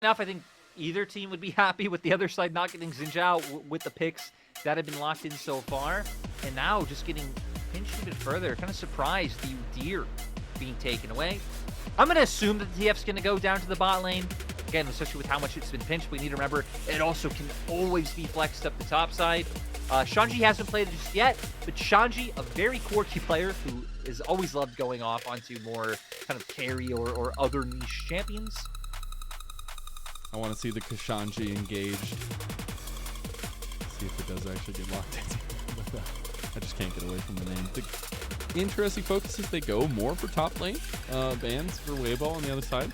enough, I think either team would be happy with the other side not getting XiaoHao with the picks that have been locked in so far. And now just getting pinched even further. Kind of surprised the deer being taken away. I'm going to assume that the TF's going to go down to the bot lane. Again, especially with how much it's been pinched, we need to remember it also can always be flexed up the top side. Shanji hasn't played it just yet, but Shanji, a very quirky player who has always loved going off onto more kind of carry or other niche champions. I want to see the Shanji engaged. See if it does actually get locked in. I just can't get away from the name. The interesting focus is they go more for top lane bans for Weibo on the other side.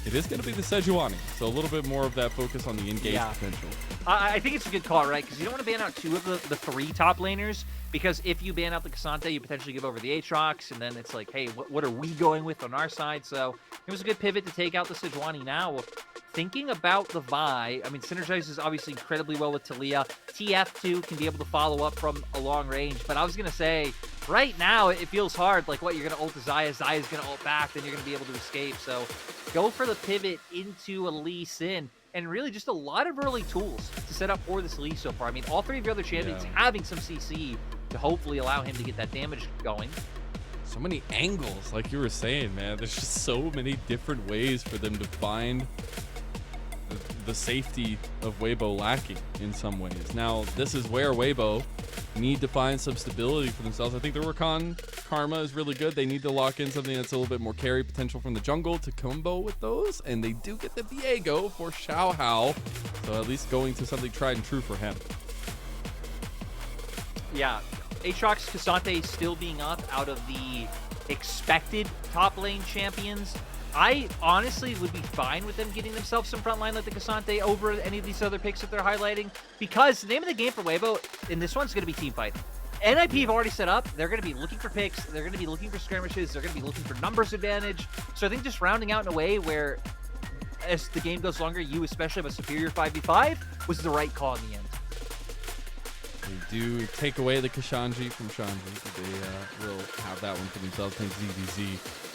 It is going to be the Sejuani, so a little bit more of that focus on the engaged potential. I think it's a good call, right? Because you don't want to ban out two of the three top laners, because if you ban out the K'Sante, you potentially give over the Aatrox, and then it's like, hey, what are we going with on our side? So it was a good pivot to take out the Sejuani now. Thinking about the Vi, I mean, synergizes obviously incredibly well with Taliyah. TF2 can be able to follow up from a long range, but I was going to say, right now, it feels hard. Like, what, you're going to ult to Xayah, Xayah's going to ult back, then you're going to be able to escape. So go for the pivot into a Lee Sin, and really just a lot of early tools to set up for this Lee so far. I mean, all three of your other champions having some CC to hopefully allow him to get that damage going. So many angles, like you were saying, man. There's just so many different ways for them to find the safety of Weibo lacking in some ways. Now, this is where Weibo need to find some stability for themselves. I think the Rakan Karma is really good. They need to lock in something that's a little bit more carry potential from the jungle to combo with those, and they do get the Viego for XiaoHao, so at least going to something tried and true for him. Yeah, Aatrox, K'Sante still being up out of the expected top lane champions. I honestly would be fine with them getting themselves some front line like the K'Sante over any of these other picks that they're highlighting, because the name of the game for Weibo in this one's going to be team fight. NIP have already set up. They're going to be looking for picks. They're going to be looking for skirmishes. They're going to be looking for numbers advantage. So I think just rounding out in a way where, as the game goes longer, you especially have a superior 5v5 was the right call in the end. They do take away the K'Shanji from Shanji, but they will have that one for themselves. I think ZVZ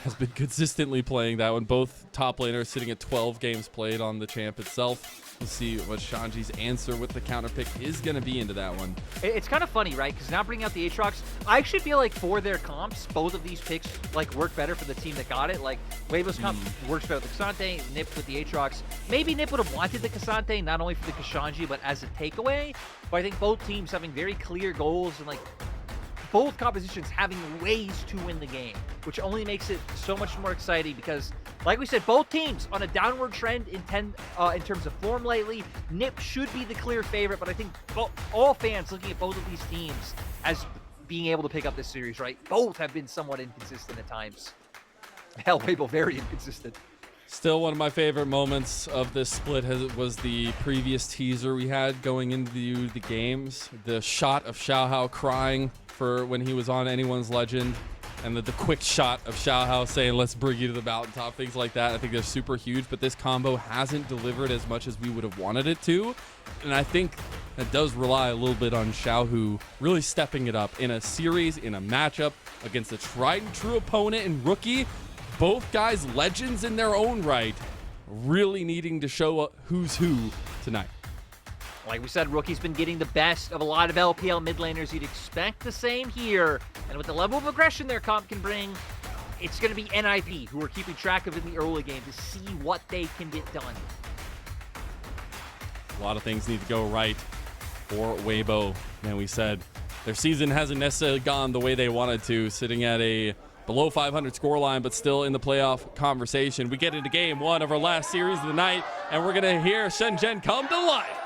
has been consistently playing that one. Both top laners sitting at 12 games played on the champ itself. We'll see what Shanji's answer with the counter pick is going to be into that one. It's kind of funny, right? Because now bringing out the Aatrox, I actually feel like for their comps, both of these picks like work better for the team that got it. Like Weibo's comp works better with the K'Sante, Nip with the Aatrox. Maybe Nip would have wanted the K'Sante, not only for the K'Shanji, but as a takeaway. But I think both teams having very clear goals and like both compositions having ways to win the game, which only makes it so much more exciting because, like we said, both teams on a downward trend in terms of form lately. Nip should be the clear favorite, but I think all fans looking at both of these teams as being able to pick up this series, right? Both have been somewhat inconsistent at times. Hell, Weibo very inconsistent. Still, one of my favorite moments of this split was the previous teaser we had going into the games. The shot of XiaoHao crying for when he was on Anyone's Legend, and the quick shot of XiaoHao saying, let's bring you to the mountaintop, things like that. I think they're super huge, but this combo hasn't delivered as much as we would have wanted it to. And I think that does rely a little bit on Xiaohu really stepping it up in a series, in a matchup against a tried and true opponent and rookie. Both guys legends in their own right, really needing to show who's who tonight. Like we said, Rookie's been getting the best of a lot of LPL mid laners. You'd expect the same here. And with the level of aggression their comp can bring, it's going to be NIP who are keeping track of in the early game to see what they can get done. A lot of things need to go right for Weibo. And we said their season hasn't necessarily gone the way they wanted to, sitting at a below 500 scoreline, but still in the playoff conversation. We get into game one of our last series of the night, and we're going to hear Shenzhen come to life.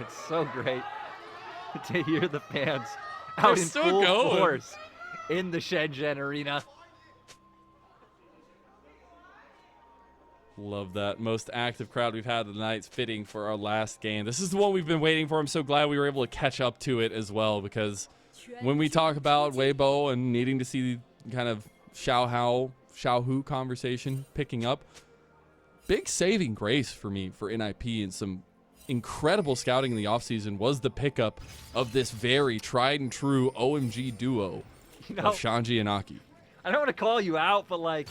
It's so great to hear the fans out They're in still full going. force in the Shenzhen arena. Love that. Most active crowd we've had tonight. It's fitting for our last game. This is the one we've been waiting for. I'm so glad we were able to catch up to it as well, because when we talk about Weibo and needing to see kind of Xiaohu conversation picking up, big saving grace for me for NIP and some incredible scouting in the offseason was the pickup of this very tried and true OMG duo of Shanji and Aki. I don't want to call you out, but like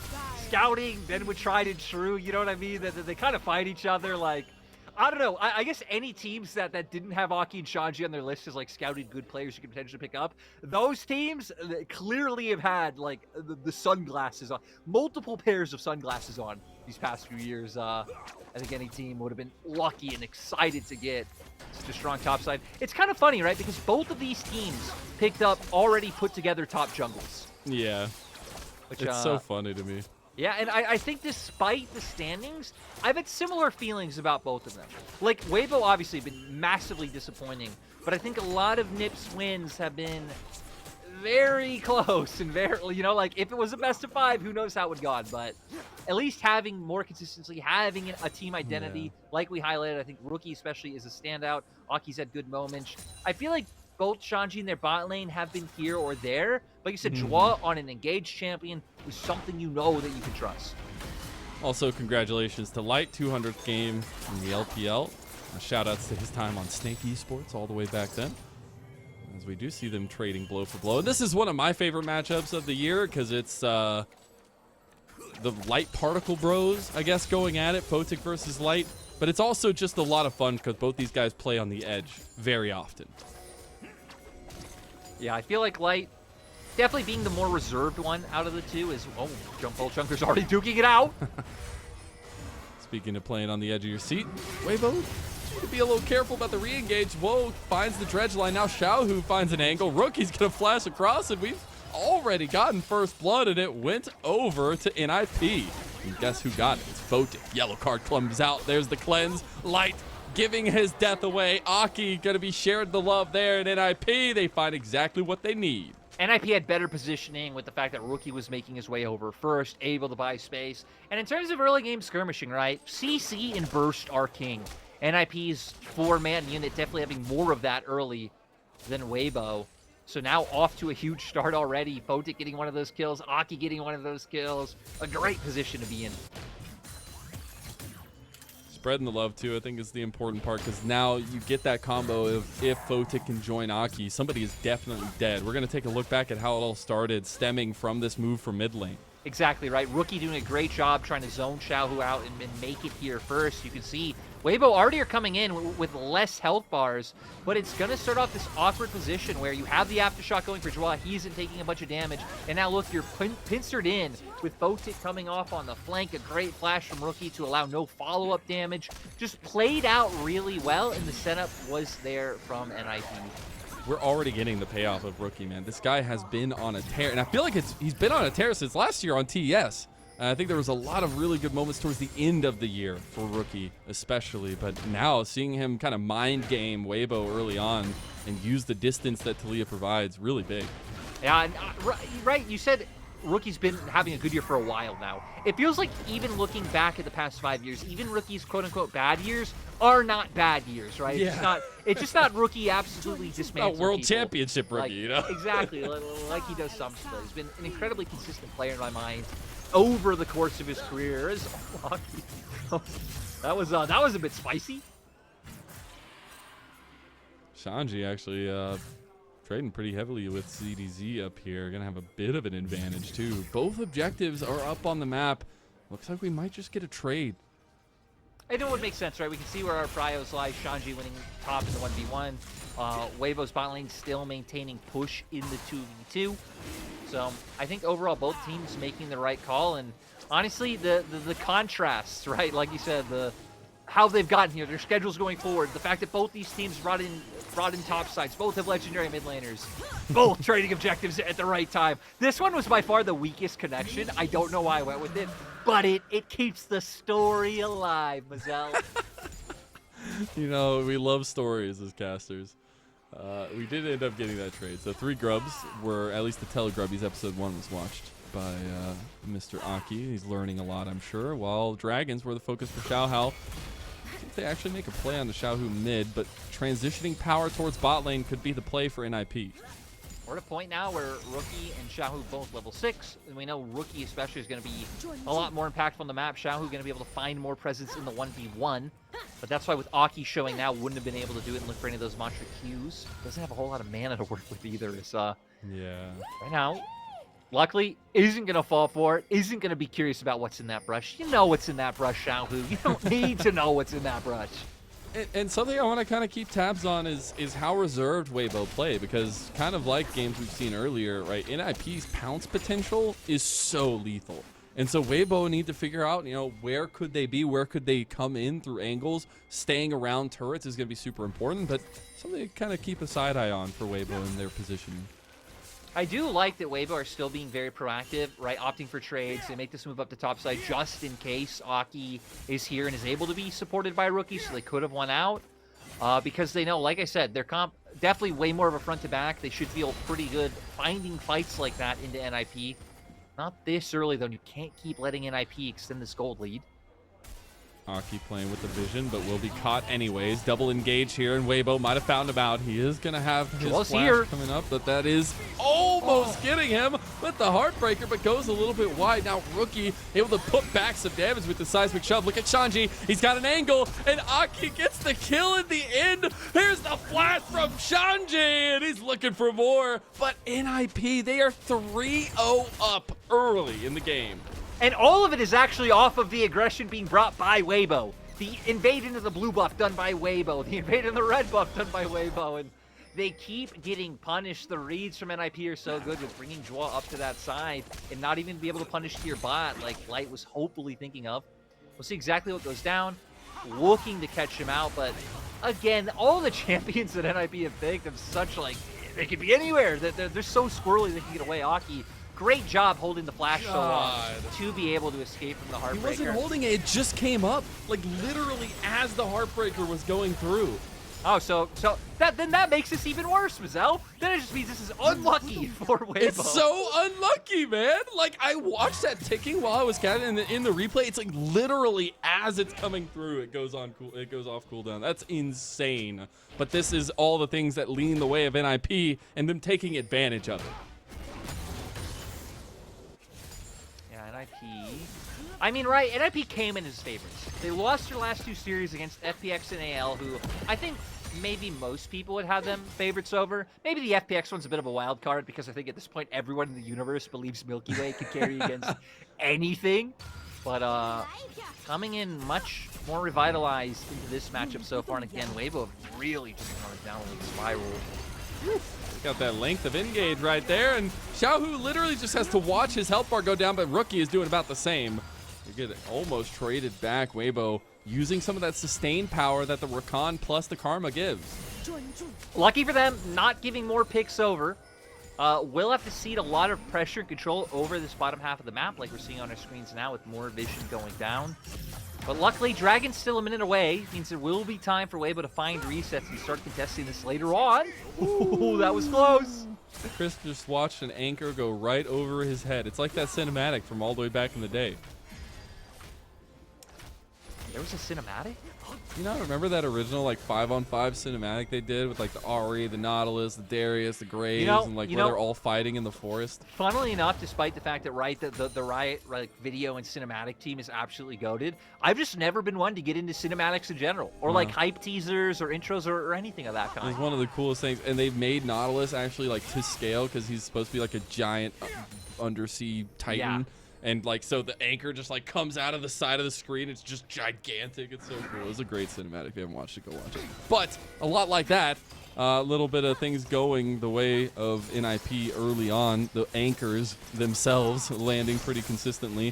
scouting, then with tried and true, you know what I mean? They kind of fight each other. Like, I don't know. I guess any teams that didn't have Aki and Shanji on their list as like scouted good players you could potentially pick up, those teams clearly have had like the sunglasses on, multiple pairs of sunglasses on these past few years. I think any team would have been lucky and excited to get such a strong top side. It's kind of funny, right? Because both of these teams picked up already put together top jungles. Yeah. Which, it's so funny to me. Yeah, and I think despite the standings, I've had similar feelings about both of them. Like, Weibo obviously been massively disappointing, but I think a lot of NiP's wins have been very close and very, you know, like, if it was a best of 5, who knows how it would have gone, but at least having more consistency, having a team identity, like we highlighted, I think Rookie especially is a standout. Aki's had good moments. I feel like both Shanji and their bot lane have been here or there. Like you said, Zhuo on an engaged champion is something you know that you can trust. Also, congratulations to Light, 200th game in the LPL. Shout outs to his time on Snake Esports all the way back then. As we do see them trading blow for blow. And this is one of my favorite matchups of the year because it's the Light Particle Bros, I guess, going at it, Photic versus Light. But it's also just a lot of fun because both these guys play on the edge very often. Yeah, I feel like Light definitely being the more reserved one out of the two is, oh, Jump Ball Chunker's already duking it out. Speaking of playing on the edge of your seat, Weibo, you need to be a little careful about the re-engage. Whoa, finds the dredge line. Now Xiaohu finds an angle. Rookie's going to flash across, and we've already gotten first blood, and it went over to NIP. And guess who got it? It's Photic. Yellow card comes out. There's the cleanse. Light giving his death away. Aki going to be shared the love there, and NIP, they find exactly what they need. NIP had better positioning with the fact that Rookie was making his way over first, able to buy space. And in terms of early game skirmishing, right, CC and Burst are king. NIP's 4-man unit definitely having more of that early than Weibo. So now off to a huge start already. Photic getting one of those kills, Aki getting one of those kills. A great position to be in. Spreading the love, too, I think is the important part, because now you get that combo of if Photic can join Aki, somebody is definitely dead. We're going to take a look back at how it all started, stemming from this move from mid lane. Exactly, right? Rookie doing a great job trying to zone Xiaohu out and make it here first. You can see Weibo already are coming in with less health bars, but it's going to start off this awkward position where you have the aftershock going for Zhuo. He isn't taking a bunch of damage. And now look, you're pincered in with Photic coming off on the flank. A great flash from Rookie to allow no follow-up damage. Just played out really well, and the setup was there from NIP. We're already getting the payoff of Rookie, man. This guy has been on a tear, and I feel like he's been on a tear since last year on TES. I think there was a lot of really good moments towards the end of the year for Rookie, especially. But now seeing him kind of mind game Weibo early on and use the distance that Talia provides, really big. Yeah, and, right. You said Rookie's been having a good year for a while now. It feels like even looking back at the past 5 years, even Rookie's quote-unquote bad years are not bad years, right? Yeah. It's just not Rookie absolutely dismantling World people. Championship Rookie, like, you know? Exactly, like he does some stuff. He's been an incredibly consistent player in my mind over the course of his career. That was a bit spicy. Shanji actually trading pretty heavily with CDZ up here. Gonna have a bit of an advantage too. Both objectives are up on the map. Looks like we might just get a trade. I know what makes sense, right? We can see where our prios lie. Shanji winning top in the 1v1. Weibo's bot lane still maintaining push in the 2v2. So I think overall both teams making the right call. And honestly, the contrasts, right? Like you said, how they've gotten here, their schedules going forward, the fact that both these teams brought in top sides, both have legendary mid laners, both trading objectives at the right time. This one was by far the weakest connection. I don't know why I went with it, but it keeps the story alive, Mazel. You know, we love stories as casters. We did end up getting that trade. So 3 grubs were, at least the Telegrubbies episode 1 was watched by Mr. Aki. He's learning a lot, I'm sure, while Dragons were the focus for XiaoHao. I think they actually make a play on the Xiaohu mid, but transitioning power towards bot lane could be the play for NIP. We're at a point now where Rookie and Xiaohu both level 6, and we know Rookie especially is going to be a lot more impactful on the map. Xiaohu going to be able to find more presence in the 1v1, but that's why with Aki showing now, wouldn't have been able to do it and look for any of those monster Qs. Doesn't have a whole lot of mana to work with either. It's, yeah. Right now, luckily, isn't going to fall for it, isn't going to be curious about what's in that brush. You know what's in that brush, Xiaohu. You don't need to know what's in that brush. And something I want to kind of keep tabs on is how reserved Weibo play, because kind of like games we've seen earlier, right? NIP's pounce potential is so lethal. And so Weibo need to figure out, you know, where could they be? Where could they come in through angles? Staying around turrets is going to be super important, but something to kind of keep a side eye on for Weibo in their positioning. I do like that Weibo are still being very proactive, right? Opting for trades. They make this move up to top side just in case Aki is here and is able to be supported by a Rookie, so they could have won out. Because they know, like I said, their comp definitely way more of a front to back. They should feel pretty good finding fights like that into NIP. Not this early, though. You can't keep letting NIP extend this gold lead. Aki playing with the vision, but will be caught anyways. Double engage here, and Weibo might have found him out. He is going to have his Zhuo's flash here. coming up, but that is almost getting him with the Heartbreaker, but goes a little bit wide. Now Rookie able to put back some damage with the seismic shove. Look at Shanji. He's got an angle, and Aki gets the kill in the end. Here's the flash from Shanji, and he's looking for more. But NIP, they are 3-0 up early in the game. And all of it is actually off of the aggression being brought by Weibo. The invade into the blue buff done by Weibo. The invade in the red buff done by Weibo. And they keep getting punished. The reads from NIP are so good with bringing Zhuo up to that side and not even be able to punish to your bot like Light was hopefully thinking of. We'll see exactly what goes down. Looking to catch him out, but again, all the champions that NIP have picked have such like, they could be anywhere. They're so squirrely they can get away. Aki, great job holding the flash so long to be able to escape from the Heartbreaker. He wasn't holding it. It just came up, like literally as the Heartbreaker was going through. Oh, so that makes this even worse, Mazel. Then it just means this is unlucky for Weibo. It's so unlucky, man. Like, I watched that ticking while I was counting in the replay. It's like literally as it's coming through, it goes off cooldown. That's insane. But this is all the things that lean the way of NIP and them taking advantage of it. NIP. I mean, right, NIP came in as favorites. They lost their last two series against FPX and AL, who I think maybe most people would have them favorites over. Maybe the FPX one's a bit of a wild card because I think at this point everyone in the universe believes Milky Way could carry against anything. But coming in much more revitalized into this matchup so far, and again, Weibo have really just gone down a spiral. Got that length of engage right there, and Xiaohu literally just has to watch his health bar go down, but Rookie is doing about the same. You get almost traded back. Weibo using some of that sustained power that the Rakan plus the Karma gives. Lucky for them, not giving more picks over. We'll have to cede a lot of pressure and control over this bottom half of the map, like we're seeing on our screens now with more vision going down. But luckily, Dragon's still a minute away. Means there will be time for Weibo to find resets and start contesting this later on. Ooh, that was close. Chris just watched an anchor go right over his head. It's like that cinematic from all the way back in the day. There was a cinematic? You know, remember that original like 5-on-5 cinematic they did with like the Ahri, the Nautilus, the Darius, the Graves, and like where they're all fighting in the forest? Funnily enough, despite the fact that the Riot video and cinematic team is absolutely goated, I've just never been one to get into cinematics in general, or like hype teasers or intros or anything of that kind. It's one of the coolest things, and they've made Nautilus actually like to scale because he's supposed to be like a giant undersea titan. Yeah. And like, so the anchor just like comes out of the side of the screen. It's just gigantic. It's so cool. It was a great cinematic. If you haven't watched it, go watch it. But a lot like that, a little bit of things going the way of NIP early on. The anchors themselves landing pretty consistently.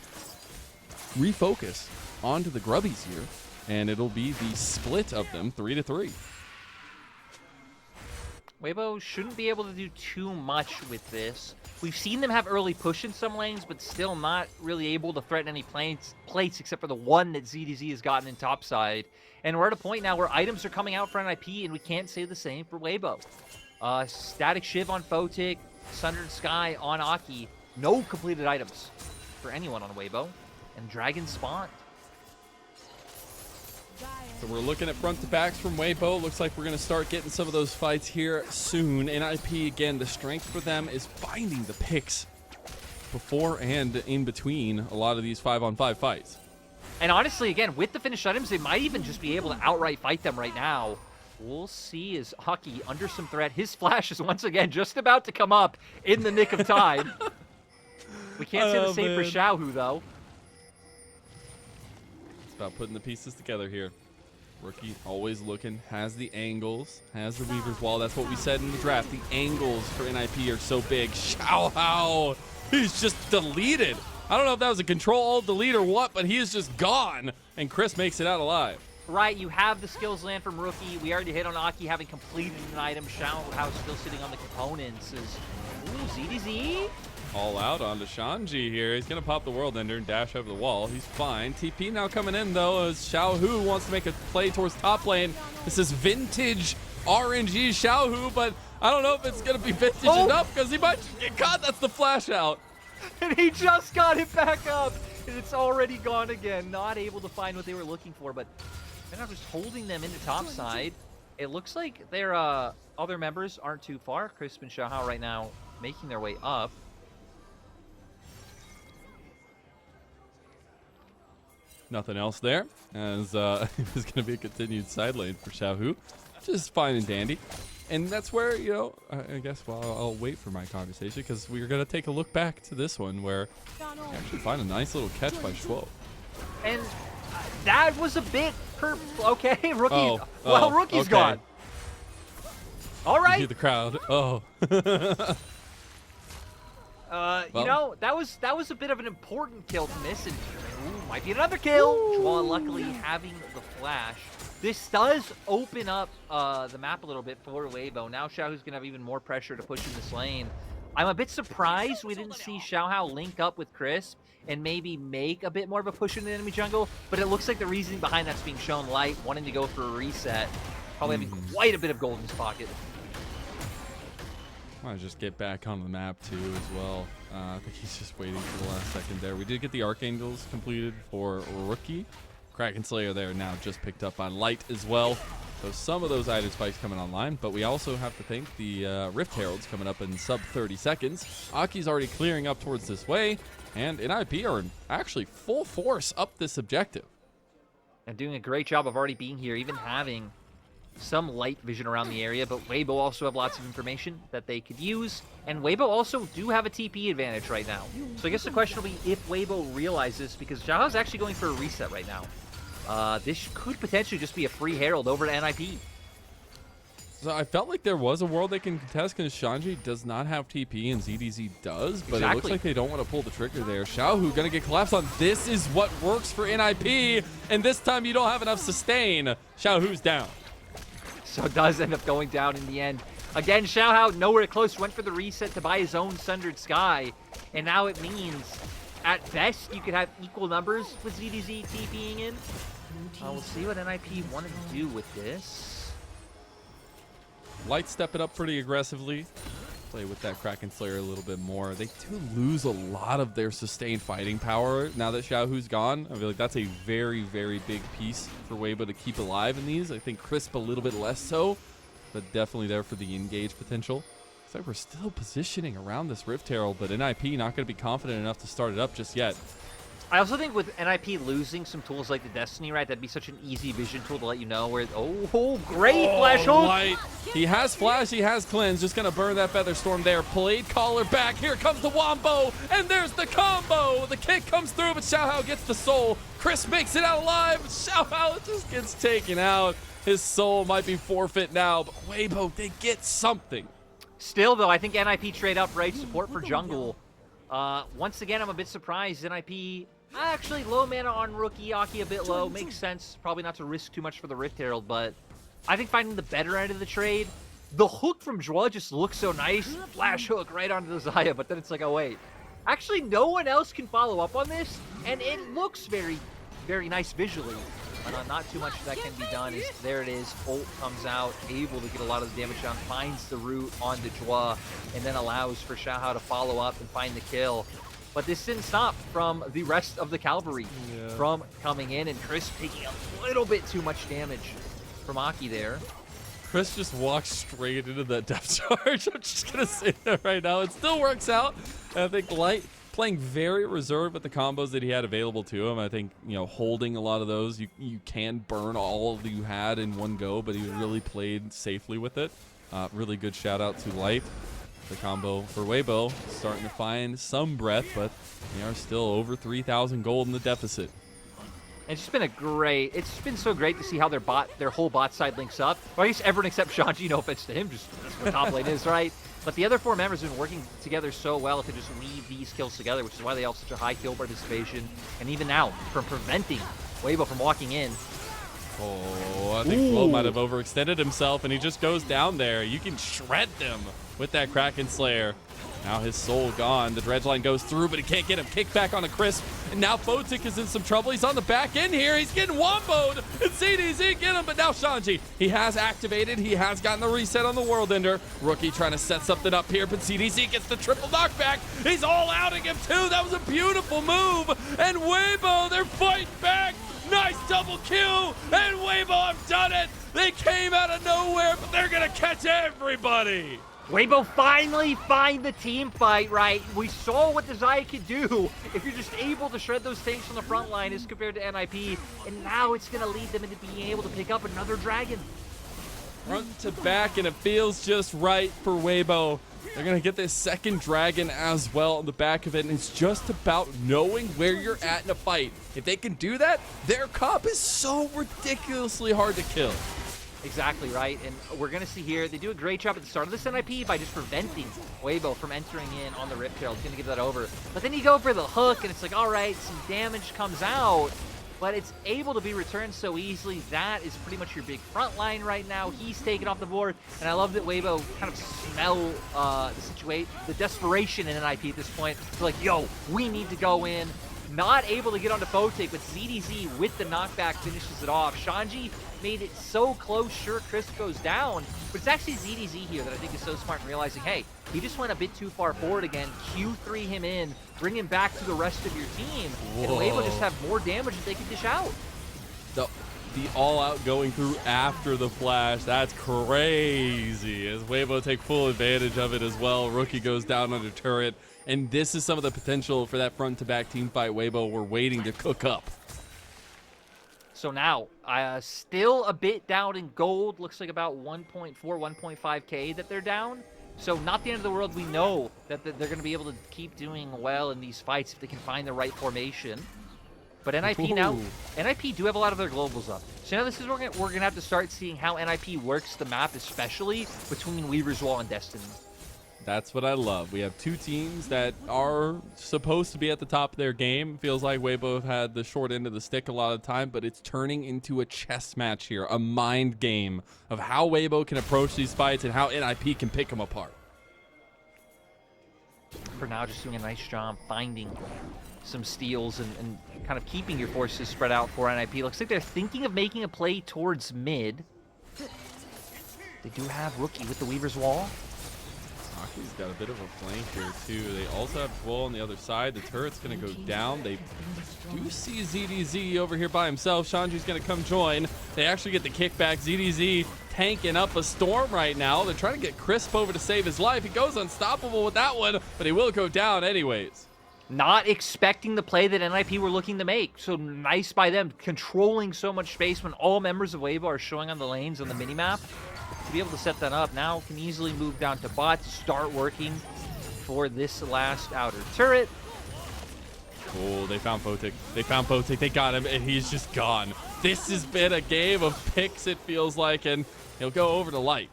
Refocus onto the grubbies here, and it'll be the split of them 3-3. Weibo shouldn't be able to do too much with this. We've seen them have early push in some lanes, but still not really able to threaten any plates except for the one that ZDZ has gotten in topside. And we're at a point now where items are coming out for NIP, and we can't say the same for Weibo. Static Shiv on Photic, Sundered Sky on Aki. No completed items for anyone on Weibo. And Dragon spawned. So we're looking at front to backs from Weibo. Looks like we're going to start getting some of those fights here soon. NIP, again, the strength for them is finding the picks before and in between a lot of these 5-on-5 fights. And honestly, again, with the finished items, they might even just be able to outright fight them right now. We'll see as Aki under some threat. His flash is once again just about to come up in the nick of time. We can't say the same for Xiaohu, though. It's about putting the pieces together here. Rookie always looking, has the angles, has the Weaver's Wall. That's what we said in the draft. The angles for NIP are so big. XiaoHao, he's just deleted. I don't know if that was a Control-Alt-Delete or what, but he is just gone. And Chris makes it out alive. Right, you have the skills land from Rookie. We already hit on Aki having completed an item. XiaoHao still sitting on the components. Ooh, ZDZ. All out onto Shanji here. He's going to pop the World Ender and dash over the wall. He's fine. TP now coming in, though, as Xiaohu wants to make a play towards top lane. This is vintage RNG Xiaohu, but I don't know if it's going to be vintage enough because he might get caught. That's the flash out. And he just got it back up, and it's already gone again. Not able to find what they were looking for, but they're not just holding them into top side. It looks like their other members aren't too far. Chris and XiaoHao right now making their way up. Nothing else there, as it was going to be a continued side lane for Xiaohu. Just fine and dandy. And that's where, you know, I guess, well, I'll wait for my conversation because we're going to take a look back to this one where we actually find a nice little catch by Zhuo. And that was a bit okay, Rookie. Well, Rookie's okay. gone. All right. You hear the crowd. Oh. Well, you know, that was a bit of an important kill to miss, and ooh, might be another kill. Zhuo luckily having the flash. This does open up the map a little bit for Weibo. Now Xiaohu's gonna have even more pressure to push in this lane. I'm a bit surprised we didn't see XiaoHao link up with Chris and maybe make a bit more of a push in the enemy jungle, but it looks like the reasoning behind that's being shown. Light wanting to go for a reset, probably having quite a bit of gold in his pocket. Want to just get back on the map too as well. I think he's just waiting for the last second there. We did get the Archangels completed for Rookie. Kraken Slayer there now just picked up on Light as well. So some of those item spikes coming online, but we also have to think the Rift Herald's coming up in sub 30 seconds. Aki's already clearing up towards this way, and NIP are actually full force up this objective. And doing a great job of already being here, even having some light vision around the area, but Weibo also have lots of information that they could use, and Weibo also do have a TP advantage right now. So I guess the question will be if Weibo realizes, because XiaoHao's actually going for a reset right now. This could potentially just be a free Herald over to NIP. So I felt like there was a world they can contest because Shanji does not have TP and ZDZ does, but it looks like they don't want to pull the trigger there. Xiaohu gonna get collapsed on. This is what works for NIP, and this time you don't have enough sustain. Xiaohu's down. So it does end up going down in the end. Again, XiaoHao nowhere close, went for the reset to buy his own Sundered Sky, and now it means at best you could have equal numbers with ZDZ TPing in. We'll see what NIP wanted to do with this. Light stepping up pretty aggressively. Play with that Kraken Slayer a little bit more. They do lose a lot of their sustained fighting power now that Xiaohu's gone. I feel like that's a very, very big piece for Weibo to keep alive in these. I think Crisp a little bit less so, but definitely there for the engage potential. Looks like we're still positioning around this Rift Herald, but NIP not going to be confident enough to start it up just yet. I also think with NIP losing some tools like the Destiny, right, that'd be such an easy vision tool to let you know where, great flash hook. Light. He has flash, he has cleanse, just gonna burn that Feather Storm there. Blade Collar back, here comes the Wombo, and there's the combo. The kick comes through, but XiaoHao gets the soul. Chris makes it out alive, but XiaoHao just gets taken out. His soul might be forfeit now, but Weibo, they get something. Still, though, I think NIP trade up, right, support for jungle. Once again, I'm a bit surprised. NIP, actually, low mana on Rookie, Aki a bit low. Makes sense, probably not to risk too much for the Rift Herald, but I think finding the better end of the trade. The hook from Zhuo just looks so nice. Flash hook right onto the Xayah, but then it's like, oh, wait. Actually, no one else can follow up on this, and it looks very, very nice visually. But not too much that can be done. There it is. Ult comes out, able to get a lot of the damage down, finds the root onto Zhuo, and then allows for XiaoHao to follow up and find the kill. But this didn't stop from the rest of the cavalry Yeah. from coming in, and Chris taking a little bit too much damage from Aki there. Chris just walked straight into that depth charge. I'm just going to say that right now. It still works out. And I think Light playing very reserved with the combos that he had available to him. I think, you know, holding a lot of those, you can burn all that you had in one go, but he really played safely with it. Really good shout out to Light. The combo for Weibo starting to find some breath, but they are still over 3,000 gold in the deficit. It's just been it's been so great to see how their whole bot side links up. Or at least everyone except Shanji, no offense to him, just that's what top lane is, right? But the other 4 members have been working together so well to just weave these kills together, which is why they have such a high kill participation. And even now, from preventing Weibo from walking in. Oh, I think Flo might have overextended himself, and he just goes down there. You can shred them with that Kraken Slayer. Now his soul gone. The dredge line goes through, but he can't get him. Kick back on a Crisp. And now Photic is in some trouble. He's on the back end here. He's getting womboed. And ZDZ get him, but now Shanji. He has activated. He has gotten the reset on the World Ender. Rookie trying to set something up here, but ZDZ gets the triple knockback. He's all outing him too. That was a beautiful move. And Weibo, they're fighting back. Nice double kill. And Weibo, I've done it. They came out of nowhere, but they're going to catch everybody. Weibo finally find the team fight, right? We saw what the Xia could do if you're just able to shred those tanks on the front line as compared to NIP, and now it's going to lead them into being able to pick up another dragon. Front to back, and it feels just right for Weibo. They're going to get this second dragon as well on the back of it, and it's just about knowing where you're at in a fight. If they can do that, their comp is so ridiculously hard to kill. Exactly, right? And we're going to see here, they do a great job at the start of this NIP by just preventing Weibo from entering in on the Rip Trail. He's going to give that over. But then you go for the hook, and it's like, all right, some damage comes out, but it's able to be returned so easily. That is pretty much your big front line right now. He's taken off the board, and I love that Weibo kind of smell the desperation in NIP at this point. They're like, yo, we need to go in. Not able to get onto Photic, but ZDZ with the knockback finishes it off. Shanji made it so close, sure, Chris goes down, but it's actually ZDZ here that I think is so smart in realizing, hey, he just went a bit too far forward again. Q3 him in, bring him back to the rest of your team, and Weibo just have more damage that they can dish out. The all-out going through after the flash, that's crazy, as Weibo take full advantage of it as well. Rookie goes down under turret, and this is some of the potential for that front-to-back team fight Weibo we're waiting to cook up. So now, still a bit down in gold. Looks like about 1.4, 1.5K that they're down. So not the end of the world. We know that they're going to be able to keep doing well in these fights if they can find the right formation. But NIP now, NIP do have a lot of their globals up. So now this is where we're going to have to start seeing how NIP works the map, especially between Weaver's Wall and Destiny. That's what I love. We have two teams that are supposed to be at the top of their game. Feels like Weibo have had the short end of the stick a lot of the time, but it's turning into a chess match here, a mind game of how Weibo can approach these fights and how NIP can pick them apart. For now, just doing a nice job finding some steals and kind of keeping your forces spread out for NIP. Looks like they're thinking of making a play towards mid. They do have Rookie with the Weaver's Wall. Aki's got a bit of a flank here too. They also have Zhuo on the other side. The turret's going to go down. They do see ZDZ over here by himself. Shanji's going to come join. They actually get the kickback. ZDZ tanking up a storm right now. They're trying to get Crisp over to save his life. He goes unstoppable with that one, but he will go down anyways. Not expecting the play that NIP were looking to make. So nice by them, controlling so much space when all members of Weibo are showing on the lanes on the minimap. To be able to set that up, now can easily move down to bot to start working for this last outer turret. Oh, they found Photic. They found Photic. They got him, and he's just gone. This has been a game of picks, it feels like, and he'll go over to Light.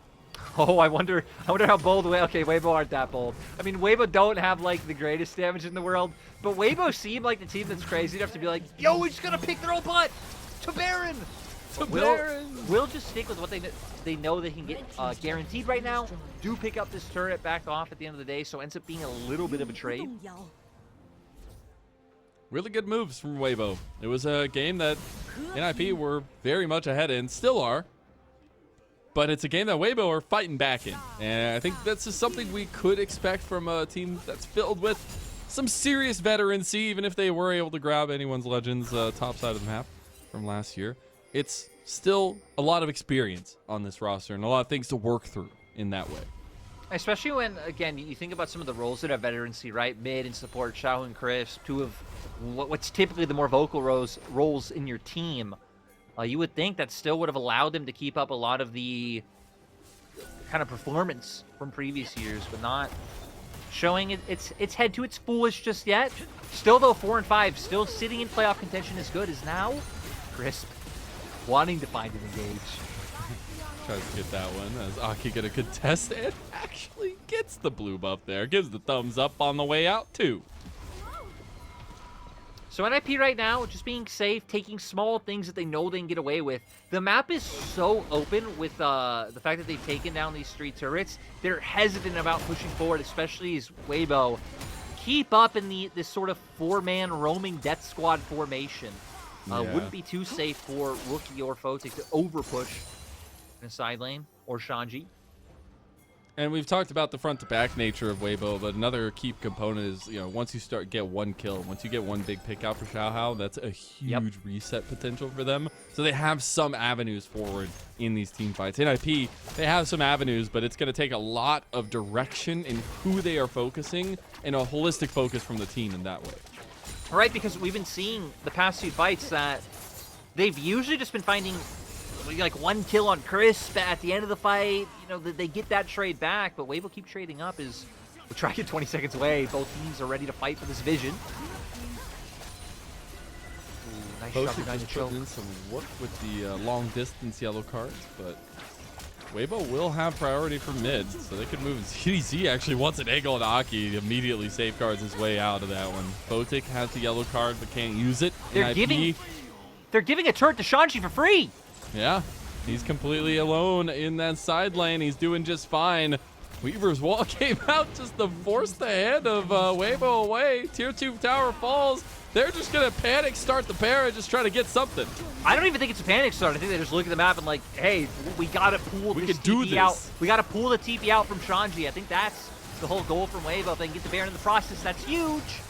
Oh, I wonder how bold okay, Weibo aren't that bold. I mean, Weibo don't have, like, the greatest damage in the world, but Weibo seem like the team that's crazy enough to be like, yo, we're just gonna pick their own butt to Baron. We'll just stick with what they know they can get guaranteed right now. Do pick up this turret back off at the end of the day, so it ends up being a little bit of a trade. Really good moves from Weibo. It was a game that NIP were very much ahead in, still are. But it's a game that Weibo are fighting back in. And I think that's just something we could expect from a team that's filled with some serious veterancy, even if they were able to grab anyone's Legends top side of the map from last year. It's still a lot of experience on this roster and a lot of things to work through in that way. Especially when, again, you think about some of the roles that have veterancy, right? Mid and support, Xiaohu and Chris, two of what's typically the more vocal roles in your team. You would think that still would have allowed them to keep up a lot of the kind of performance from previous years, but not showing its head to its foolish just yet. Still, though, 4 and 5, still sitting in playoff contention as good as now. Crisp, wanting to find an engage. Tries to get that one as Aki gonna contest and actually gets the blue buff there. Gives the thumbs up on the way out too. So NIP right now, just being safe, taking small things that they know they can get away with. The map is so open with the fact that they've taken down these 3 turrets. They're hesitant about pushing forward, especially as Weibo keep up in this sort of 4-man roaming death squad formation. Wouldn't be too safe for Rookie or Photic to overpush in a side lane, or Shanji. And we've talked about the front-to-back nature of Weibo, but another key component is, once you get one kill, once you get one big pick out for XiaoHao, that's a huge reset potential for them. So they have some avenues forward in these team fights. NIP, they have some avenues, but it's going to take a lot of direction in who they are focusing and a holistic focus from the team in that way. Right, because we've been seeing the past 2 fights that they've usually just been finding like one kill on Crisp at the end of the fight. They get that trade back, but Weibo keep trading up as we try to get 20 seconds away. Both teams are ready to fight for this vision. Ooh, nice shot behind the choke. Putting in some work with the long distance yellow cards, but Weibo will have priority for mid, so they could move. ZDZ actually wants an egg on Aki, immediately safeguards his way out of that one. Photic has the yellow card but can't use it. They're giving a turret to Shanji for free. Yeah, he's completely alone in that side lane. He's doing just fine. Weaver's wall came out just to force the head of Weibo away. Tier 2 tower falls. They're just going to panic start the pair and just try to get something. I don't even think it's a panic start. I think they just look at the map and like, hey, we got to pull this TP out. We got to pull the TP out from Shanji. I think that's the whole goal from Weibo. If they can get the Baron in the process, that's huge.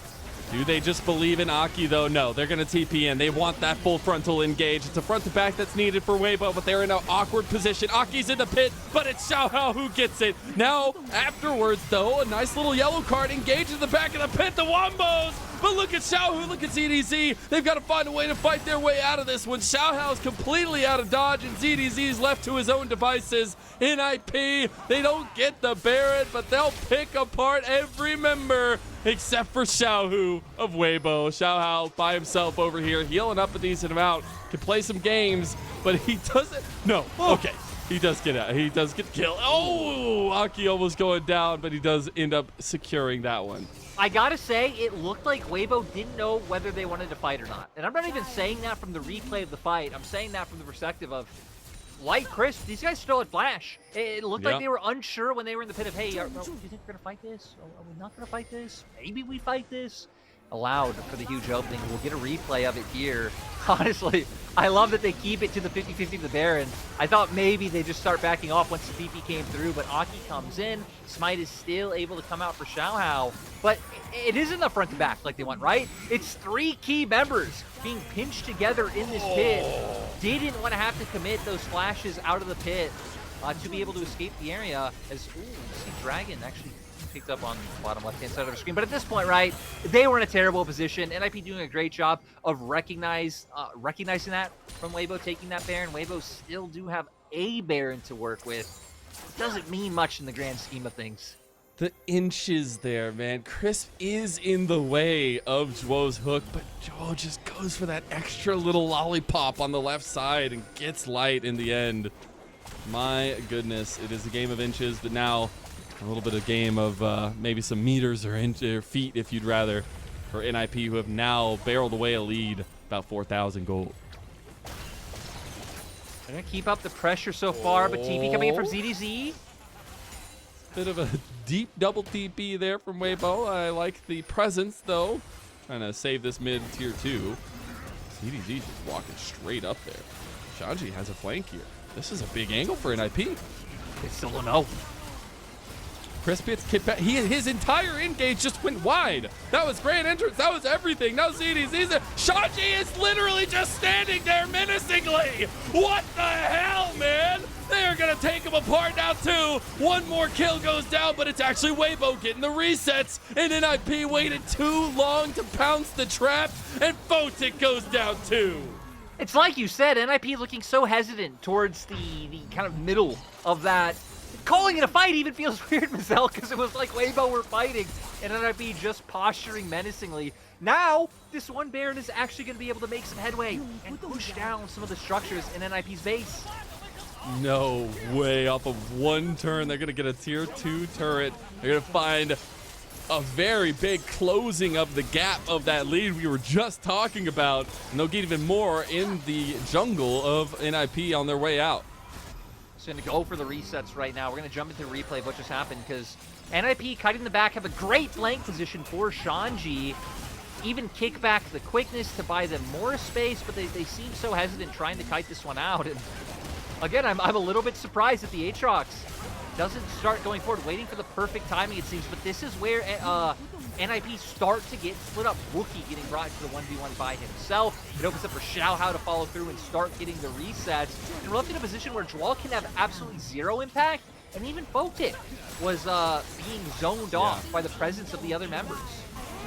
Do they just believe in Aki, though? No, they're going to TP in. They want that full frontal engage. It's a front-to-back that's needed for Weibo, but they're in an awkward position. Aki's in the pit, but it's XiaoHao who gets it. Now, afterwards, though, a nice little yellow card engages the back of the pit, the Wombos. But look at Xiaohu, look at ZDZ. They've got to find a way to fight their way out of this one. XiaoHao's completely out of dodge, and ZDZ's left to his own devices. NIP, they don't get the Baron, but they'll pick apart every member except for Xiaohu of Weibo. XiaoHao by himself over here, healing up a decent amount. Can play some games, but he doesn't. No, okay. He does get out. He does get killed. Oh, Aki almost going down, but he does end up securing that one. I gotta say, it looked like Weibo didn't know whether they wanted to fight or not. And I'm not even saying that from the replay of the fight. I'm saying that from the perspective of, like Chris, these guys still had flash. It looked like they were unsure when they were in the pit of, hey, do you think we're gonna fight this? Are we not gonna fight this? Maybe we fight this? Allowed for the huge opening. We'll get a replay of it here. Honestly, I love that they keep it to the 50-50 of the Baron. I thought maybe they just start backing off once the TP came through, but Aki comes in. Smite is still able to come out for XiaoHao, but it isn't the front to back like they want, right? It's 3 key members being pinched together in this pit. Didn't want to have to commit those flashes out of the pit to be able to escape the area as, ooh, see Dragon actually picked up on the bottom left-hand side of the screen. But at this point, right, they were in a terrible position. NIP doing a great job of recognizing that from Weibo taking that Baron. Weibo still do have a Baron to work with. It doesn't mean much in the grand scheme of things. The inches there, man. Crisp is in the way of Zhuo's hook, but Zhuo just goes for that extra little lollipop on the left side and gets light in the end. My goodness, it is a game of inches, but now a little bit of game of maybe some meters or feet, if you'd rather, for NIP, who have now barreled away a lead, about 4,000 gold. They're going to keep up the pressure so far, but TP coming in from ZDZ. Bit of a deep double TP there from Weibo. I like the presence, though. Trying to save this mid tier 2. ZDZ just walking straight up there. Shanji has a flank here. This is a big angle for NIP. They still don't know. Chris gets kicked back. His entire engage just went wide. That was grand entrance. That was everything. Now ZD's there. Shanji is literally just standing there menacingly. What the hell, man? They are going to take him apart now, too. One more kill goes down, but it's actually Weibo getting the resets. And NIP waited too long to pounce the trap, and Photic goes down, too. It's like you said, NIP looking so hesitant towards the kind of middle of that. Calling it a fight even feels weird, Mazel, because it was like Weibo were fighting, and NIP just posturing menacingly. Now, this one Baron is actually going to be able to make some headway and push down some of the structures in NIP's base. No way. Off of one turn, they're going to get a tier 2 turret. They're going to find a very big closing of the gap of that lead we were just talking about. And they'll get even more in the jungle of NIP on their way out. So going to go for the resets right now. We're going to jump into replay of what just happened because NIP cutting the back have a great flank position for Shanji. Even kick back the quickness to buy them more space, but they seem so hesitant trying to kite this one out. And again, I'm a little bit surprised that the Aatrox doesn't start going forward, waiting for the perfect timing, it seems. But this is where NIP start to get split up. Rookie getting brought into the 1v1 by himself. It opens up for XiaoHao to follow through and start getting the resets. And we're left in a position where Zhuo can have absolutely zero impact, and even Photic was being zoned off by the presence of the other members.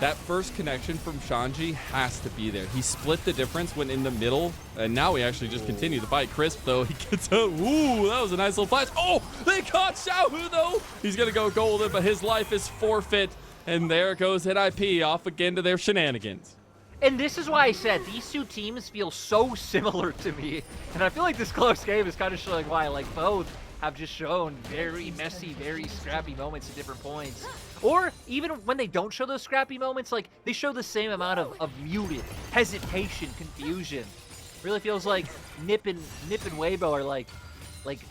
That first connection from Shanji has to be there. He split the difference when in the middle, and now we actually just continue to fight. Crisp, though, he gets a... Ooh, that was a nice little flash. Oh, they caught Xiaohu, though. He's going to go golden, but his life is forfeit. And there goes NIP off again to their shenanigans. And this is why I said these two teams feel so similar to me. And I feel like this close game is kind of showing why. Like, both have just shown very messy, very scrappy moments at different points. Or even when they don't show those scrappy moments, like, they show the same amount of muted, hesitation, confusion. Really feels like Nip and Weibo are like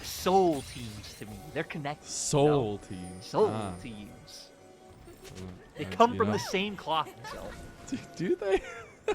soul teams to me. They're connected. Soul teams. Soul teams. They come from the same cloth, so. Do they? I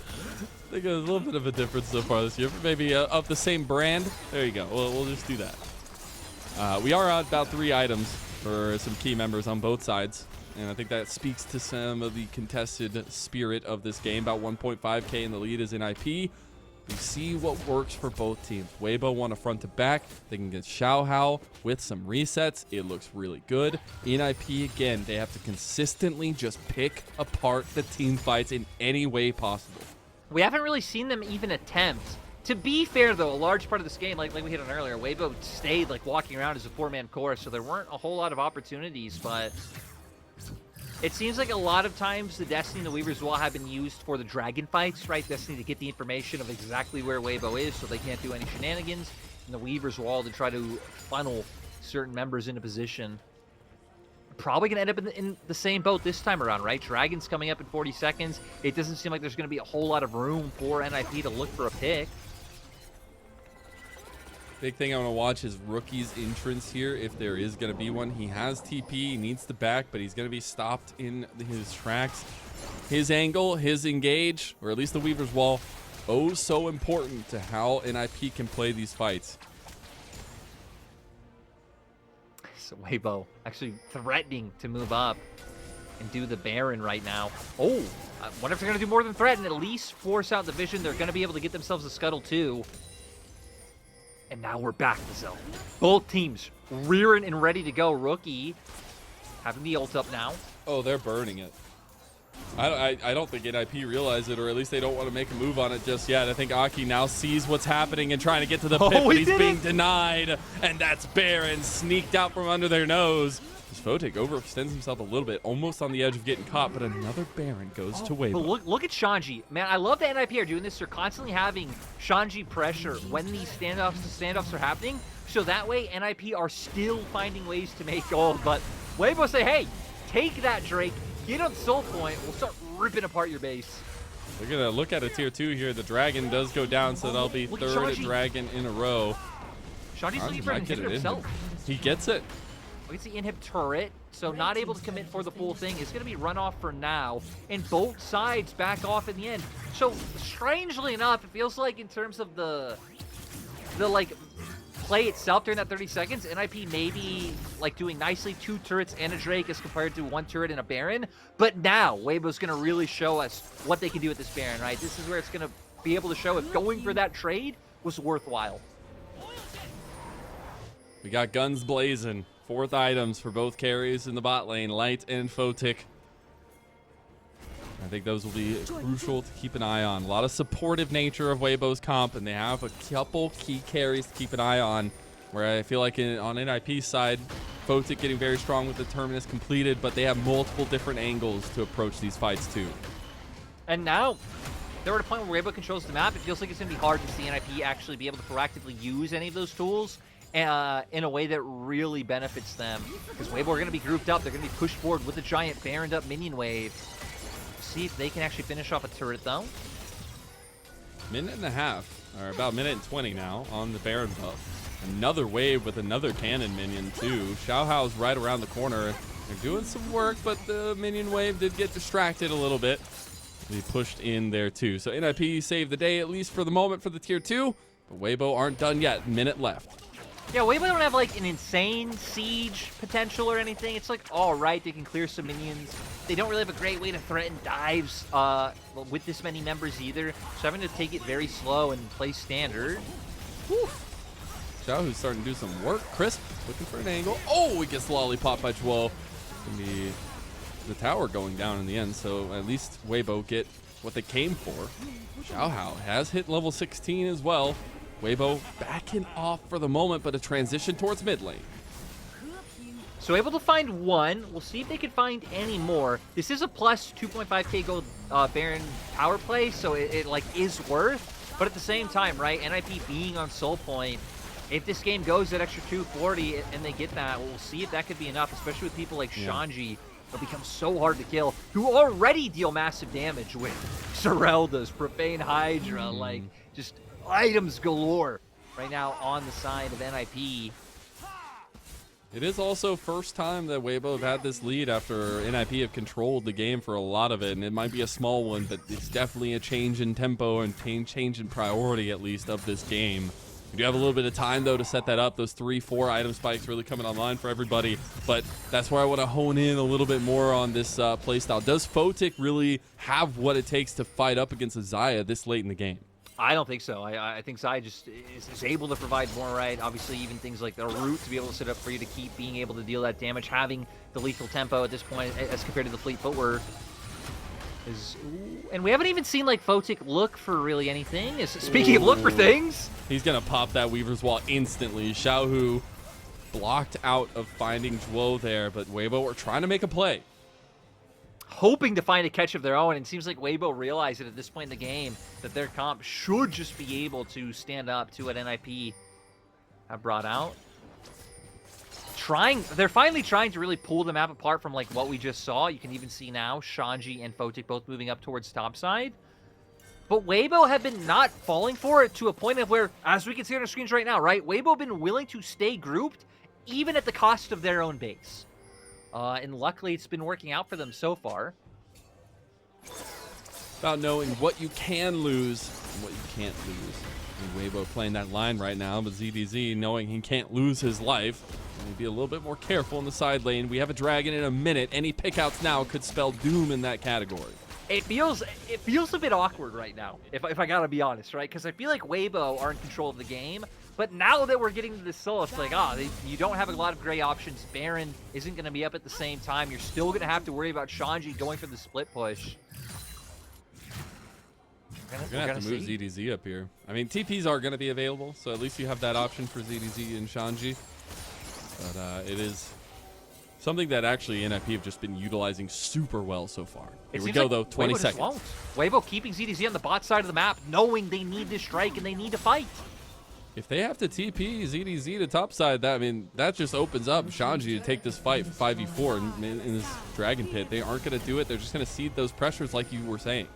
think there's a little bit of a difference so far this year. Maybe of the same brand. There you go. We'll just do that. We are at about 3 items for some key members on both sides. And I think that speaks to some of the contested spirit of this game. About 1.5k in the lead is NIP. We see what works for both teams. Weibo want a front to back. They can get XiaoHao with some resets. It looks really good. NIP, again, they have to consistently just pick apart the team fights in any way possible. We haven't really seen them even attempt. To be fair, though, a large part of this game, like we hit on earlier, Weibo stayed like walking around as a 4-man core, so there weren't a whole lot of opportunities, but it seems like a lot of times the Destiny and the Weaver's Wall have been used for the dragon fights, right? Destiny to get the information of exactly where Weibo is so they can't do any shenanigans, and the Weaver's Wall to try to funnel certain members into position. Probably going to end up in the same boat this time around, right? Dragon's coming up in 40 seconds. It doesn't seem like there's going to be a whole lot of room for NIP to look for a pick. Big thing I want to watch is Rookie's entrance here, if there is going to be one. He has TP, he needs the back, but he's going to be stopped in his tracks. His angle, his engage, or at least the Weaver's Wall, oh so important to how NIP can play these fights. So Weibo actually threatening to move up and do the Baron right now. Oh, I wonder if they're going to do more than threaten, at least force out the vision. They're going to be able to get themselves a scuttle too. And now we're back to zone. Both teams rearing and ready to go. Rookie having the ult up now. Oh, they're burning it. I don't think NIP realize it, or at least they don't want to make a move on it just yet. I think Aki now sees what's happening and trying to get to the pit, but he's being denied. And that's Baron sneaked out from under their nose. Photic overextends himself a little bit, almost on the edge of getting caught, but another Baron goes to Weibo. But look at Shanji. Man, I love that NIP are doing this. They're constantly having Shanji pressure when these standoffs are happening, so that way NIP are still finding ways to make gold. But Weibo say, hey, take that, Drake. Get on Soul Point. We'll start ripping apart your base. We're going to look at a tier 2 here. The Dragon does go down, so that'll be third Dragon in a row. Shanji's looking for an inhibitor himself. He gets it. It's the inhib turret, so not able to commit for the full thing. It's going to be run off for now, and both sides back off in the end. So strangely enough, it feels like in terms of the like play itself during that 30 seconds, NIP maybe like doing nicely 2 turrets and a Drake as compared to 1 turret and a Baron. But now Weibo's going to really show us what they can do with this Baron, right? This is where it's going to be able to show if going for that trade was worthwhile. We got guns blazing. 4th items for both carries in the bot lane, Light and Photic. I think those will be crucial to keep an eye on. A lot of supportive nature of Weibo's comp, and they have a couple key carries to keep an eye on, where I feel like on NIP's side, Photic getting very strong with the Terminus completed, but they have multiple different angles to approach these fights too. And now, they're at a point where Weibo controls the map. It feels like it's going to be hard to see NIP actually be able to proactively use any of those tools in a way that really benefits them. Because Weibo are going to be grouped up. They're going to be pushed forward with a giant Baroned up minion wave. See if they can actually finish off a turret, though. Minute and a half, or about minute and 20 now on the Baron buff. Another wave with another cannon minion, too. XiaoHao's right around the corner. They're doing some work, but the minion wave did get distracted a little bit. He pushed in there, too. So NIP saved the day, at least for the moment, for the tier 2. But Weibo aren't done yet. Minute left. Yeah, Weibo don't have, like, an insane siege potential or anything. It's, like, all right. They can clear some minions. They don't really have a great way to threaten dives with this many members either. So having to take it very slow and play standard. Whew. Xiaohu's starting to do some work. Crisp, looking for an angle. Oh, he gets lollipopped by Zhuo. The tower going down in the end, so at least Weibo get what they came for. XiaoHao has hit level 16 as well. Weibo backing off for the moment, but a transition towards mid lane. So able to find 1. We'll see if they can find any more. This is a plus 2.5k gold Baron power play, so it like is worth. But at the same time, right, NIP being on Soul Point, if this game goes at extra 240 and they get that, we'll see if that could be enough, especially with people like Shanji. They'll become so hard to kill, who already deal massive damage with Sorelda's, Profane Hydra, like just items galore right now on the side of NIP. It is also first time that Weibo have had this lead after NIP have controlled the game for a lot of it, and it might be a small one, but it's definitely a change in tempo and change in priority, at least, of this game. We do have a little bit of time, though, to set that up. Those 3-4 item spikes really coming online for everybody, but that's where I want to hone in a little bit more on this playstyle. Does Photic really have what it takes to fight up against a Xia this late in the game? I don't think so. I think Xia just is able to provide more, right? Obviously, even things like the root to be able to set up for you to keep being able to deal that damage, having the lethal tempo at this point as compared to the fleet footwork. And we haven't even seen like Photic look for really anything. Speaking of look for things, he's gonna pop that Weaver's Wall instantly. Xiaohu blocked out of finding Zhuo there, but Weibo are trying to make a play, hoping to find a catch of their own. And it seems like Weibo realized that at this point in the game that their comp should just be able to stand up to what NIP have brought out. They're finally trying to really pull the map apart from like what we just saw. You can even see now Shanji and Photic both moving up towards topside. But Weibo have been not falling for it to a point of where, as we can see on our screens right now, right? Weibo have been willing to stay grouped even at the cost of their own base. And luckily it's been working out for them so far. About knowing what you can lose and what you can't lose. And Weibo playing that line right now, but ZDZ knowing he can't lose his life. And be a little bit more careful in the side lane. We have a dragon in a minute. Any pickouts now could spell doom in that category. It feels a bit awkward right now, if I gotta be honest, right? Because I feel like Weibo are in control of the game, but now that we're getting to this soul, it's like, you don't have a lot of gray options. Baron isn't going to be up at the same time. You're still going to have to worry about Shanji going for the split push. We're going to have to move ZDZ up here. I mean, TPs are going to be available, so at least you have that option for ZDZ and Shanji. But it is something that actually NIP have just been utilizing super well so far. Here we go, though, 20 seconds. Weibo keeping ZDZ on the bot side of the map, knowing they need to strike and they need to fight. If they have to TP ZDZ to topside, that just opens up Shanji to take this fight 5v4 in this Dragon Pit. They aren't going to do it. They're just going to cede those pressures like you were saying.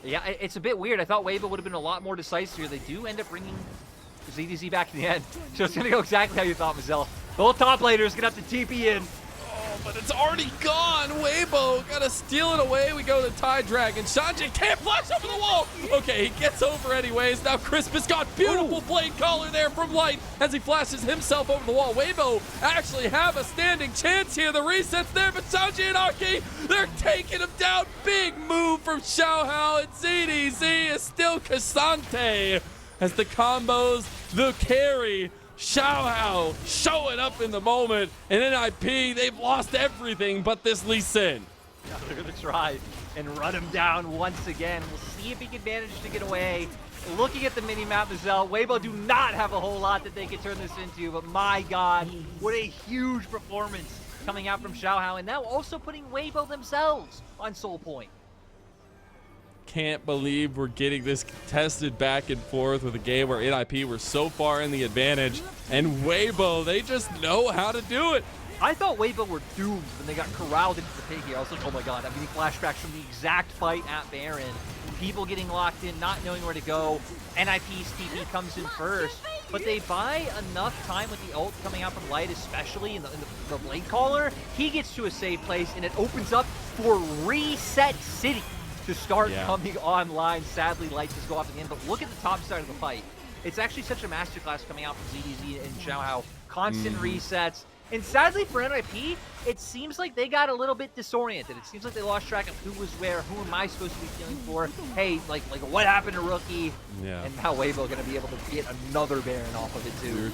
Yeah, it's a bit weird. I thought Weibo would have been a lot more decisive here. They do end up bringing ZDZ back in the end. So it's going to go exactly how you thought, Mazel. Both top laners going to have to TP in. but it's already gone. Weibo gotta steal it away. We go to Tide Dragon. Shanji can't flash over the wall. Okay, he gets over anyways. Now Crispus got beautiful blade collar there from Light as he flashes himself over the wall. Weibo actually have a standing chance here. The reset's there, but Shanji and Aki, they're taking him down. Big move from XiaoHao, and ZDZ is still Cassante as the combos, the carry. XiaoHao showing up in the moment, and NIP, they've lost everything but this Lee Sin. Yeah, they're gonna try and run him down once again. We'll see if he can manage to get away. Looking at the mini-map, Mazel, Weibo do not have a whole lot that they can turn this into, but my God, what a huge performance coming out from XiaoHao, and now also putting Weibo themselves on soul point. Can't believe we're getting this tested back and forth with a game where NIP were so far in the advantage, and Weibo, they just know how to do it. I thought Weibo were doomed when they got corralled into the pig here. I was like, oh my God, I'm getting flashbacks from the exact fight at Baron. People getting locked in, not knowing where to go. NIP's TP comes in first, but they buy enough time with the ult coming out from Light, especially in the Blade Caller. He gets to a safe place, and it opens up for Reset City to start coming online. Sadly, Light just go off again, but look at the top side of the fight. It's actually such a masterclass coming out from ZDZ and XiaoHao. Constant resets. And sadly for NIP, it seems like they got a little bit disoriented. It seems like they lost track of who was where, who am I supposed to be feeling for? Hey, like what happened to Rookie? Yeah. And now Weibo gonna be able to get another Baron off of it too.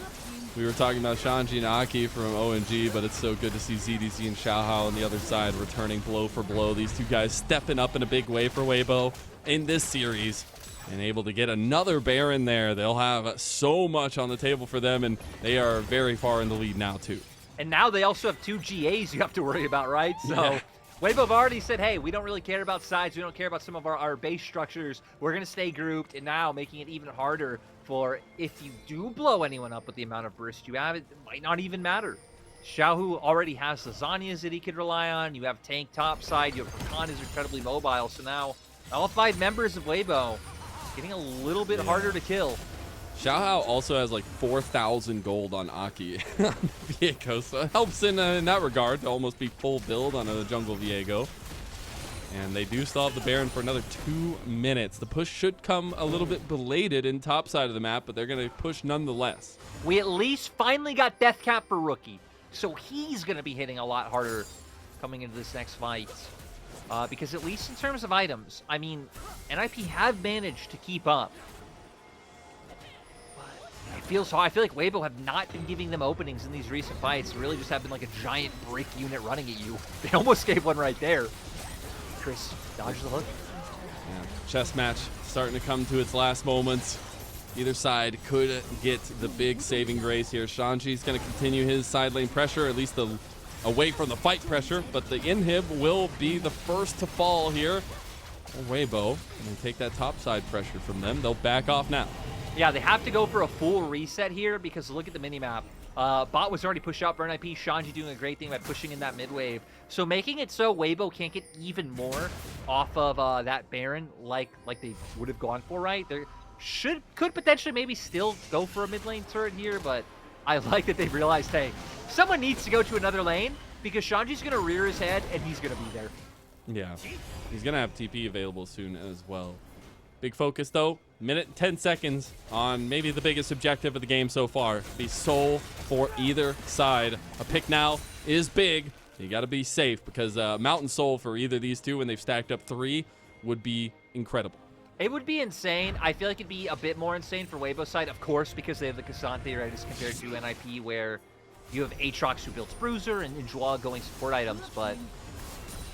We were talking about Shanji and Aki from ONG, but it's so good to see ZDZ and XiaoHao on the other side returning blow for blow. These two guys stepping up in a big way for Weibo in this series and able to get another Baron there. They'll have so much on the table for them, and they are very far in the lead now too. And now they also have 2 GAs you have to worry about, right? So Weibo have already said, hey, we don't really care about sides. We don't care about some of our base structures. We're going to stay grouped, and now making it even harder for if you do blow anyone up with the amount of burst you have, it might not even matter. Xiaohu already has lasagnas that he could rely on. You have tank top side. You have Rakan is incredibly mobile. So now all 5 members of Weibo getting a little bit harder to kill. XiaoHao also has like 4,000 gold on Aki on Viego, so it helps in that regard to almost be full build on a jungle Viego. And they do still have the Baron for another 2 minutes. The push should come a little bit belated in top side of the map, but they're going to push nonetheless. We at least finally got Death Cap for Rookie, so he's going to be hitting a lot harder coming into this next fight. Because at least in terms of items, I mean, NIP have managed to keep up. I feel like Weibo have not been giving them openings in these recent fights. It really just have been like a giant brick unit running at you. They almost gave one right there. Chris dodges the hook. Yeah, chess match starting to come to its last moments. Either side could get the big saving grace here. Shanji's going to continue his side lane pressure, at least away from the fight pressure, but the inhib will be the first to fall here. Weibo, and take that top side pressure from them. They'll back off now. Yeah, they have to go for a full reset here because look at the minimap. Bot was already pushed out for NIP. Shanji doing a great thing by pushing in that mid wave. So making it so Weibo can't get even more off of that Baron like they would have gone for, right? They could potentially maybe still go for a mid lane turret here, but I like that they've realized, hey, someone needs to go to another lane because Shanji's going to rear his head and he's going to be there. Yeah, he's going to have TP available soon as well. Big focus, though. Minute and 10 seconds on maybe the biggest objective of the game so far. Be soul for either side. A pick now is big. You got to be safe because Mountain Soul for either of these two when they've stacked up 3 would be incredible. It would be insane. I feel like it'd be a bit more insane for Weibo's side, of course, because they have the Cassante, right, as compared to NIP, where you have Aatrox who builds Bruiser and Zhuo going support items, but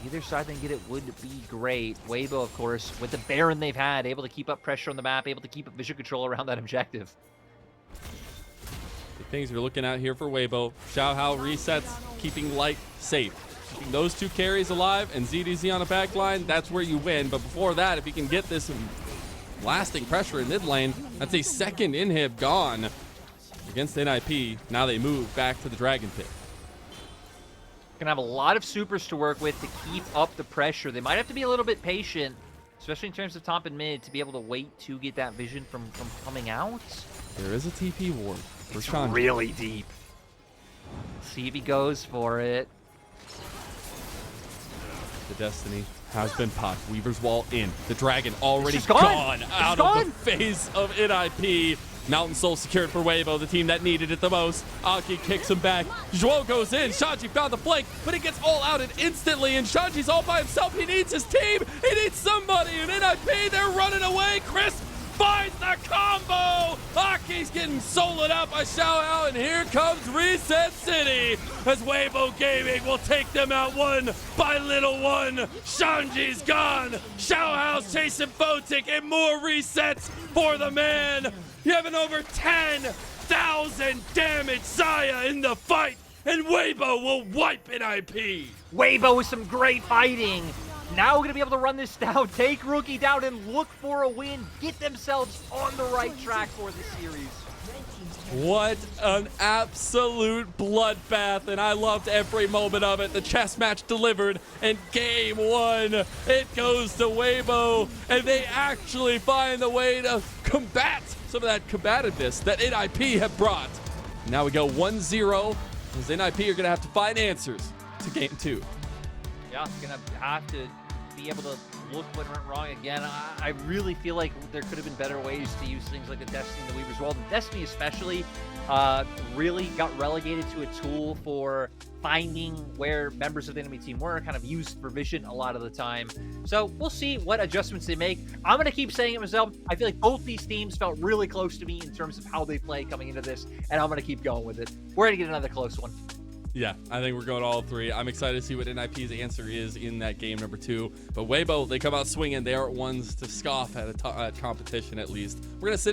either side they can get it would be great. Weibo, of course, with the Baron they've had, able to keep up pressure on the map, able to keep up vision control around that objective. The things we're looking at here for Weibo. XiaoHao resets, keeping Light safe. Keeping those 2 carries alive and ZDZ on a back line, that's where you win. But before that, if you can get this lasting pressure in mid lane, that's a second inhib gone against NIP. Now they move back to the Dragon Pit. Gonna have a lot of supers to work with to keep up the pressure. They might have to be a little bit patient, especially in terms of top and mid, to be able to wait to get that vision from coming out. There is a TP ward for It's Shanji. really deep. See if he goes for it. The Destiny has been popped. Weaver's Wall in. The Dragon already It's just gone out of the face of NIP. Mountain Soul secured for Weibo, the team that needed it the most. Aki kicks him back. Zhuo goes in. Shanji found the flank, but he gets all outed instantly, and Shanji's all by himself. He needs his team. He needs somebody, and NIP, they're running away. Chris finds the combo. Aki's getting soloed out by XiaoHao, and here comes Reset City as Weibo Gaming will take them out one by little one. Shanji's gone. XiaoHao's chasing Photic, and more resets for the man. You have an over 10,000 damage Xia in the fight, and Weibo will wipe NIP. Weibo with some great fighting. Now we're going to be able to run this down, take Rookie down, and look for a win. Get themselves on the right track for the series. What an absolute bloodbath, and I loved every moment of it. The chess match delivered, and game one, it goes to Weibo, and they actually find the way to combat some of that combativeness that NIP have brought. Now we go 1-0, as NIP are going to have to find answers to game two. Yeah, going to have to be able to look what went wrong again. I really feel like there could have been better ways to use things like the Destiny and the Weaver's World. The Destiny especially really got relegated to a tool for finding where members of the enemy team were, kind of used for vision a lot of the time. So we'll see what adjustments they make. I'm going to keep saying it myself. I feel like both these teams felt really close to me in terms of how they play coming into this, and I'm going to keep going with it. We're going to get another close one. Yeah, I think we're going all three. I'm excited to see what NIP's answer is in that game number 2. But Weibo, they come out swinging. They aren't ones to scoff at competition, at least. We're going to sit